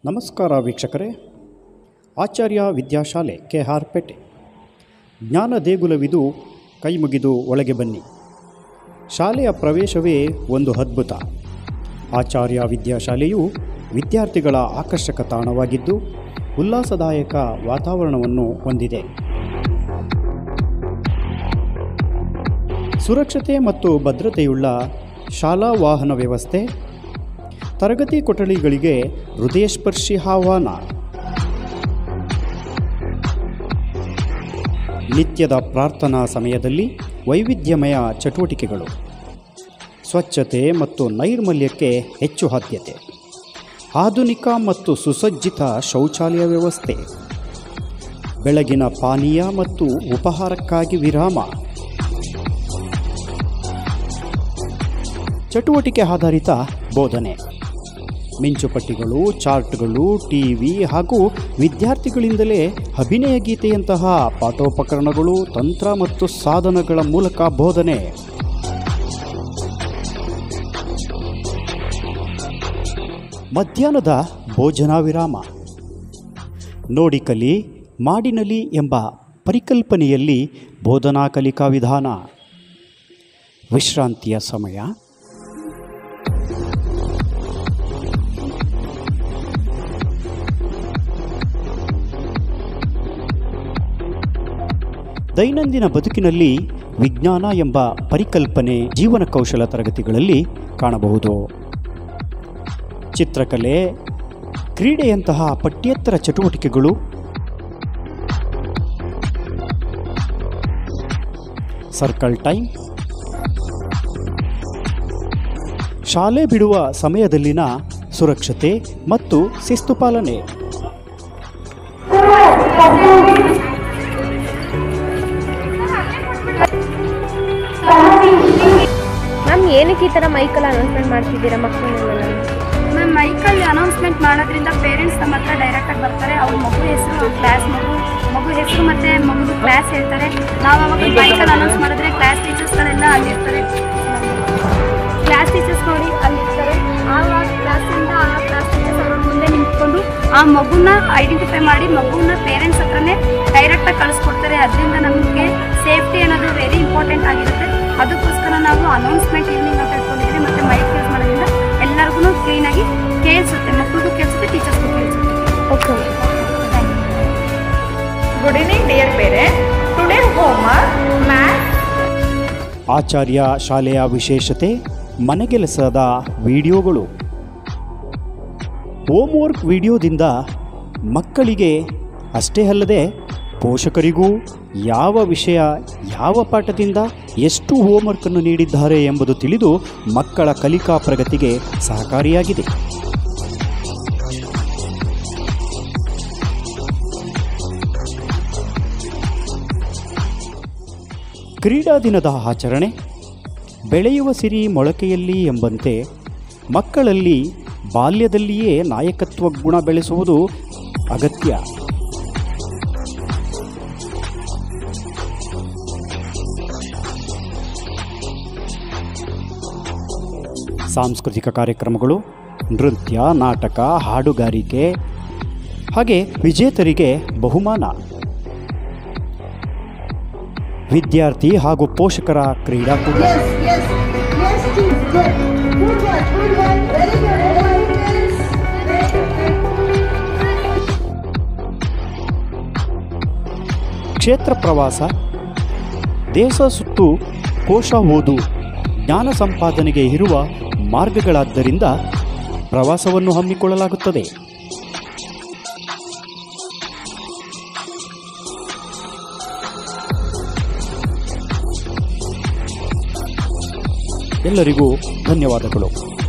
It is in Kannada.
ನಮಸ್ಕಾರ ವೀಕ್ಷಕರೇ. ಆಚಾರ್ಯ ವಿದ್ಯಾಶಾಲೆ ಕೆ.ಆರ್. ಪೇಟೆ. ಜ್ಞಾನ ದೇಗುಲವಿದು, ಕೈ ಮುಗಿದು ಒಳಗೆ ಬನ್ನಿ. ಶಾಲೆಯ ಪ್ರವೇಶವೇ ಒಂದು ಅದ್ಭುತ. ಆಚಾರ್ಯ ವಿದ್ಯಾಶಾಲೆಯು ವಿದ್ಯಾರ್ಥಿಗಳ ಆಕರ್ಷಕ ತಾಣವಾಗಿದ್ದು ಉಲ್ಲಾಸದಾಯಕ ವಾತಾವರಣವನ್ನು ಹೊಂದಿದೆ. ಸುರಕ್ಷತೆ ಮತ್ತು ಭದ್ರತೆಯುಳ್ಳ ಶಾಲಾ ವಾಹನ ವ್ಯವಸ್ಥೆ, ತರಗತಿ ಕೊಠಡಿಗಳಿಗೆ ಹೃದಯಸ್ಪರ್ಶಿ ಆಹ್ವಾನ, ನಿತ್ಯದ ಪ್ರಾರ್ಥನಾ ಸಮಯದಲ್ಲಿ ವೈವಿಧ್ಯಮಯ ಚಟುವಟಿಕೆಗಳು, ಸ್ವಚ್ಛತೆ ಮತ್ತು ನೈರ್ಮಲ್ಯಕ್ಕೆ ಹೆಚ್ಚು ಆದ್ಯತೆ, ಆಧುನಿಕ ಮತ್ತು ಸುಸಜ್ಜಿತ ಶೌಚಾಲಯ ವ್ಯವಸ್ಥೆ, ಬೆಳಗಿನ ಪಾನೀಯ ಮತ್ತು ಉಪಹಾರಕ್ಕಾಗಿ ವಿರಾಮ, ಚಟುವಟಿಕೆ ಆಧಾರಿತ ಬೋಧನೆ, ಮಿಂಚುಪಟ್ಟಿಗಳು, ಚಾರ್ಟ್ಗಳು, ಟಿವಿ ಹಾಗೂ ವಿದ್ಯಾರ್ಥಿಗಳಿಂದಲೇ ಅಭಿನಯ ಗೀತೆಯಂತಹ ಪಾಠೋಪಕರಣಗಳು, ತಂತ್ರ ಮತ್ತು ಸಾಧನಗಳ ಮೂಲಕ ಬೋಧನೆ. ಮಧ್ಯಾಹ್ನದ ಭೋಜನ ವಿರಾಮ. ನೋಡಿ ಕಲಿ ಮಾಡಿನಲಿ ಎಂಬ ಪರಿಕಲ್ಪನೆಯಲ್ಲಿ ಬೋಧನಾ ಕಲಿಕಾ ವಿಧಾನ. ವಿಶ್ರಾಂತಿಯ ಸಮಯ. ದೈನಂದಿನ ಬದುಕಿನಲ್ಲಿ ವಿಜ್ಞಾನ ಎಂಬ ಪರಿಕಲ್ಪನೆ ಜೀವನ ಕೌಶಲ ತರಗತಿಗಳಲ್ಲಿ ಕಾಣಬಹುದು. ಚಿತ್ರಕಲೆ, ಕ್ರೀಡೆಯಂತಹ ಪಠ್ಯೇತರ ಚಟುವಟಿಕೆಗಳು, ಸರ್ಕಲ್ ಟೈಮ್, ಶಾಲೆ ಬಿಡುವ ಸಮಯದಲ್ಲಿನ ಸುರಕ್ಷತೆ ಮತ್ತು ಶಿಸ್ತು ಪಾಲನೆ. ಮ್ಯಾಮ್, ಏನಕ್ಕೆ ಈ ಥರ ಮೈಕಲ್ಲಿ ಅನೌನ್ಸ್ಮೆಂಟ್ ಮಾಡ್ತಿದ್ದೀರಾ ಮಕ್ಕಳನ್ನೆಲ್ಲ? ಮ್ಯಾಮ್, ಮೈಕಲ್ಲಿ ಅನೌನ್ಸ್ಮೆಂಟ್ ಮಾಡೋದ್ರಿಂದ ಪೇರೆಂಟ್ಸ್ ನಮ್ಮ ಹತ್ರ ಡೈರೆಕ್ಟಾಗಿ ಬರ್ತಾರೆ. ಅವ್ರ ಮಗು ಹೆಸರು, ಮಗು ಹೆಸರು ಮತ್ತು ಮಗುದು ಕ್ಲಾಸ್ ಹೇಳ್ತಾರೆ. ನಾವು ಅವಾಗ ಮೈಕಲ್ಲಿ ಅನೌನ್ಸ್ ಮಾಡಿದ್ರೆ ಕ್ಲಾಸ್ ಟೀಚರ್ಸ್ಗಳೆಲ್ಲ ಅಲ್ಲಿರ್ತಾರೆ. ಕ್ಲಾಸ್ ಟೀಚರ್ಸ್ ನೋಡಿ ಅಲ್ಲಿರ್ತಾರೆ. ಆ ಕ್ಲಾಸಿಂದ ಆ ಕ್ಲಾಸ್ ಟೀಚರ್ಸ್ ಅವ್ರ ಮುಂದೆ ನಿಂತ್ಕೊಂಡು ಆ ಮಗುನ ಐಡೆಂಟಿಫೈ ಮಾಡಿ ಮಗುನ ಪೇರೆಂಟ್ಸ್ ಹತ್ರನೇ ಡೈರೆಕ್ಟಾಗಿ ಕಳಿಸ್ಕೊಡ್ತಾರೆ. ಅದರಿಂದ ನಮಗೆ ಸೇಫ್ಟಿ ಅನ್ನೋದು ವೆರಿ ಇಂಪಾರ್ಟೆಂಟ್ ಆಗಿರುತ್ತೆ. ಅದಕ್ಕೋಸ್ಕರ ನಾವು ಅನೌನ್ಸ್ಮೆಂಟ್ ಈವ್ನಿಂಗ್ ಅಂತ ಹೇಳ್ಕೊಂಡಿದ್ದೀವಿ. ಮತ್ತು ಮೈಕ್ ಯೂಸ್ ಮಾಡೋದ್ರಿಂದ ಎಲ್ಲರಿಗೂ ಕ್ಲೀನಾಗಿ ಕೇಳಿಸುತ್ತೆ, ಮಕ್ಕಳಿಗೂ ಕೇಳಿಸುತ್ತೆ, ಟೀಚರ್ಸ್ಗೂ ಕೇಳಿಸುತ್ತೆ. Okay, good evening dear parents. Today homework maths. Acharya ಶಾಲೆಯ ವಿಶೇಷತೆ ಮನೆಗೆಲಸದ ವಿಡಿಯೋಗಳು. ಹೋಮ್ವರ್ಕ್ ವಿಡಿಯೋದಿಂದ ಮಕ್ಕಳಿಗೆ ಅಷ್ಟೇ ಅಲ್ಲದೆ ಪೋಷಕರಿಗೂ ಯಾವ ವಿಷಯ ಯಾವ ಪಾಠದಿಂದ ಎಷ್ಟು ಹೋಮ್ವರ್ಕನ್ನು ನೀಡಿದ್ದಾರೆ ಎಂಬುದು ತಿಳಿದು ಮಕ್ಕಳ ಕಲಿಕಾ ಪ್ರಗತಿಗೆ ಸಹಕಾರಿಯಾಗಿದೆ. ಕ್ರೀಡಾ ದಿನದ ಆಚರಣೆ. ಬೆಳೆಯುವ ಸಿರಿ ಮೊಳಕೆಯಲ್ಲಿ ಎಂಬಂತೆ ಮಕ್ಕಳಲ್ಲಿ ಬಾಲ್ಯದಲ್ಲಿಯೇ ನಾಯಕತ್ವ ಗುಣ ಬೆಳೆಸುವುದು ಅಗತ್ಯ. ಸಾಂಸ್ಕೃತಿಕ ಕಾರ್ಯಕ್ರಮಗಳು, ನೃತ್ಯ, ನಾಟಕ, ಹಾಡುಗಾರಿಕೆ, ಹಾಗೆ ವಿಜೇತರಿಗೆ ಬಹುಮಾನ. ವಿದ್ಯಾರ್ಥಿ ಹಾಗೂ ಪೋಷಕರ ಕ್ರೀಡಾಕೂಟ. ಕ್ಷೇತ್ರ ಪ್ರವಾಸ. ದೇಶ ಸುತ್ತು ಕೋಶ ಓದು ಜ್ಞಾನ ಸಂಪಾದನೆಗೆ ಇರುವ ಮಾರ್ಗಗಳಾದ್ದರಿಂದ ಪ್ರವಾಸವನ್ನು ಹಮ್ಮಿಕೊಳ್ಳಲಾಗುತ್ತದೆ. ಎಲ್ಲರಿಗೂ ಧನ್ಯವಾದಗಳು.